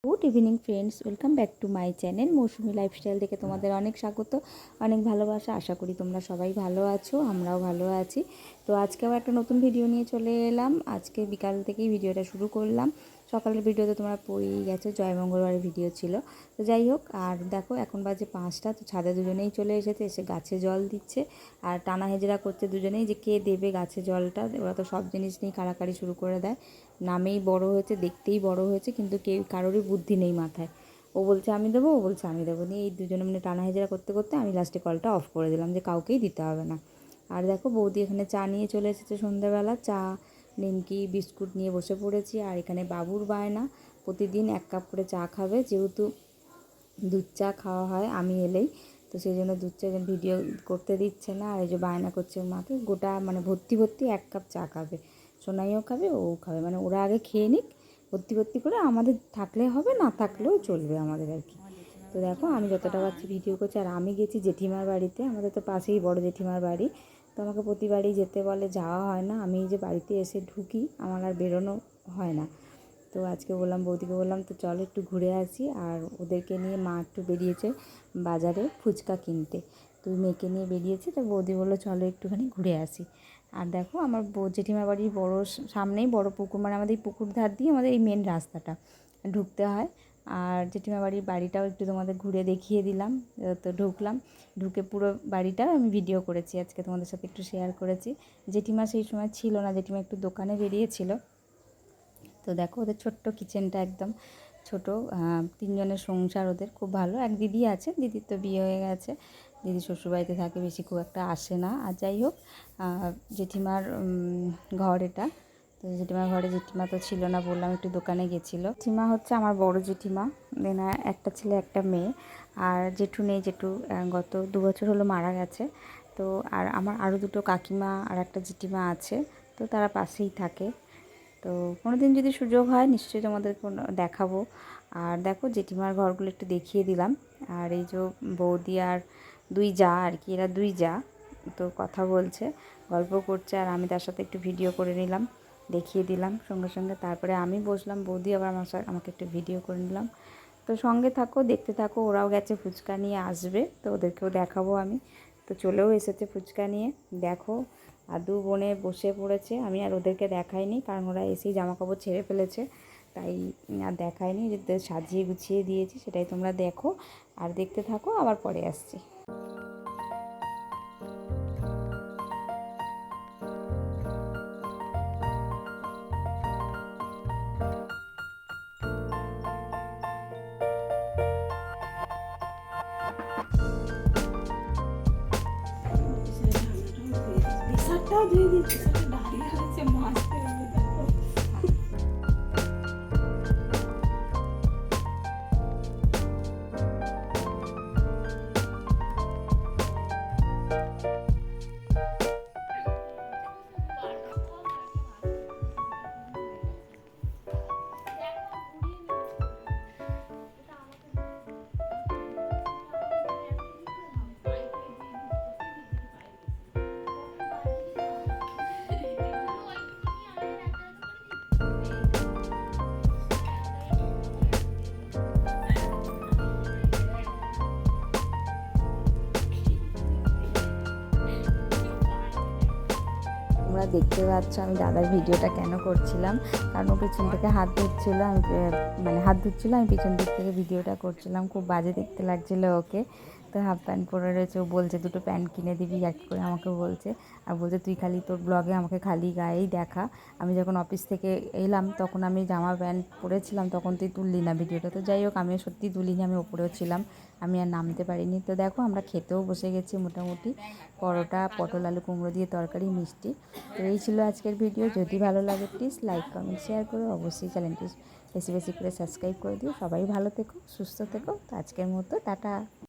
Good evening friends, welcome back to my channel Mousumi lifestyle থেকে তোমাদের অনেক স্বাগত, অনেক ভালোবাসা। আশা করি তোমরা সবাই ভালো আছো, আমরাও ভালো আছি। তো আজকেও একটা নতুন ভিডিও নিয়ে চলে এলাম। আজকে বিকাল থেকেই ভিডিওটা শুরু করলাম। সকালের ভিডিওতে তোমরা পড়েই গেছো, জয়মঙ্গলবারের ভিডিও ছিল। তো যাই হোক, আর দেখো এখন বাজে 5টা। তো ছাদে দুজনেই চলে এসেছে, এসে গাছে জল দিচ্ছে আর টানা হেজরা করছে দুজনেই, যে কে দেবে গাছে জলটা। ওরা তো সব জিনিস নিয়েই কাড়াকাড়ি শুরু করে দেয়। নামেই বড় হয়েছে, দেখতেই বড় হয়েছে, কিন্তু কারোরই বুদ্ধি নেই মাথায়। ও বলছে আমি দেবো, ও বলছে আমি দেবো, নিয়ে এই দুজনে মানে টানা হেজরা করতে করতে আমি লাস্টে কলটা অফ করে দিলাম, যে কাউকেই দিতে হবে না। আর দেখো বৌদি এখানে চা নিয়ে চলে এসেছে সন্ধ্যাবেলা। চা, নিমকি, বিস্কুট নিয়ে বসে পড়েছি। আর এখানে বাবুর বায়না, প্রতিদিন 1 কাপ করে চা খাবে, যেহেতু দুধ চা খাওয়া হয় আমি এলেই। তো সেই জন্য দুধ চা ভিডিও করতে দিচ্ছে না। আর এই যে বায়না করছে মাকে, গোটা মানে ভর্তি ভর্তি 1 কাপ চা খাবে। সোনাইও খাবে, ও খাবে, মানে ওরা আগে খেয়ে নিক ভর্তি ভর্তি করে, আমাদের থাকলে হবে, না থাকলেও চলবে আমাদের আর কি। তো দেখো আমি যতটা পারছি ভিডিও করছি। আর আমি গেছি জেঠিমার বাড়িতে, আমাদের তো পাশেই বড় জেঠিমার বাড়ি। তো আমাকে প্রতিবারই যেতে বলে, যাওয়া হয় না। আমি এই যে বাড়িতে এসে ঢুকি, আমার আর বেরোনো হয় না। তো আজকে বললাম, বৌদিকে বললাম তো চলো একটু ঘুরে আসি। আর ওদেরকে নিয়ে মা একটু বেরিয়েছে বাজারে ফুচকা কিনতে। তো মেয়েকে নিয়ে বেরিয়েছে, তো বৌদি বললো চলো একটুখানি ঘুরে আসি। আর দেখো আমার জেঠিমার বাড়ির সামনেই বড় পুকুর, মানে আমাদের এই পুকুর ধার দিয়ে আমাদের এই মেন রাস্তাটা ঢুকতে হয়। আর জেঠিমা বাড়িটাও একটু তোমাদের ঘুরে দেখিয়ে দিলাম। তো ঢুকলাম, ঢুকে পুরো বাড়িটা আমি ভিডিও করেছি, আজকে তোমাদের সাথে একটু শেয়ার করেছি। জেঠিমা সেই সময় ছিল না, জেঠিমা একটু দোকানে বেরিয়েছিল। তো দেখো ওদের ছোট্ট কিচেনটা, একদম ছোট, 3 জনের সংসার ওদের, খুব ভালো। এক দিদি আছে, দিদির তো বিয়ে হয়ে গেছে, দিদি শ্বশুরবাড়িতে থাকে, বেশি খুব একটা আসে না। আর যাই হোক, জেঠিমার ঘর এটা। তো জেঠিমার ঘরে জেঠিমা তো ছিল না, বললাম একটু দোকানে গেছিলো। জেঠিমা হচ্ছে আমার বড় জেঠিমা, দেন একটা ছেলে একটা মেয়ে। আর জেঠু নেই, জেঠু গত 2 বছর হলো মারা গেছে। তো আর আমার আরও 2 কাকিমা আর একটা জেঠিমা আছে, তো তারা পাশেই থাকে। তো কোনো দিন যদি সুযোগ হয় নিশ্চয়ই তোমাদের দেখাবো। আর দেখো জেঠিমার ঘরগুলো একটু দেখিয়ে দিলাম। আর এই যে বৌদি আর 2 জা আর কি, এরা 2 জা, তো কথা বলছে, গল্প করছে, আর আমি তার সাথে একটু ভিডিও করে নিলাম, দেখিয়ে দিলাম সঙ্গে সঙ্গে। তারপরে আমি বসলাম, বৌদি আবার আমাকে একটু ভিডিও করে নিলাম। তো সঙ্গে থাকো, দেখতে থাকো। ওরাও গেছে ফুচকা নিয়ে, আসবে, তো ওদেরকেও দেখাবো আমি। তো চলেও এসেছে ফুচকা নিয়ে, দেখো। আর 2 বোনে বসে পড়েছে, আমি আর ওদেরকে দেখাইনি, কারণ ওরা এসেই জামাকাপড় ছেড়ে ফেলেছে, তাই আর দেখাইনি। যে সাজিয়ে গুছিয়ে দিয়েছি সেটাই তোমরা দেখো, আর দেখতে থাকো, আবার পরে আসছি। ধুয়ে দিচ্ছি, দাঁড়িয়ে আছে মাছ। তোমরা দেখতে পাচ্ছ আমি দাদার ভিডিওটা কেন করছিলাম, কারণ ও পিছন থেকে হাত ধুচ্ছিলো, আমি মানে হাত ধুচ্ছিলো, আমি পিছন দিক থেকে ভিডিওটা করছিলাম। খুব বাজে দেখতে লাগছিলো ওকে। তো হাফ প্যান্ট পরে রয়েছে, ও বলছে 2টো প্যান্ট কিনে দিবি এক করে, আমাকে বলছে। আর বলছে তুই খালি তোর ব্লগে আমাকে খালি গায়েই দেখা। আমি যখন অফিস থেকে এলাম তখন আমি জামা প্যান্ট পরেছিলাম, তখন তুই তুললি না ভিডিওটা। তো যাই হোক, আমিও সত্যি তুলিনি, আমি ওপরেও ছিলাম, আমি আর নামতে পারিনি। তো দেখো আমরা খেতেও বসে গেছি মোটামুটি, পরোটা, পটল আলু কুমড়ো দিয়ে তরকারি, মিষ্টি। তো এই ছিল আজকের ভিডিও। যদি ভালো লাগে প্লিজ লাইক, কমেন্ট, শেয়ার করো। অবশ্যই চ্যানেলটি বেশি বেশি করে সাবস্ক্রাইব করে দিও। সবাই ভালো থেকো, সুস্থ থেকো। তো আজকের মতো টাটা।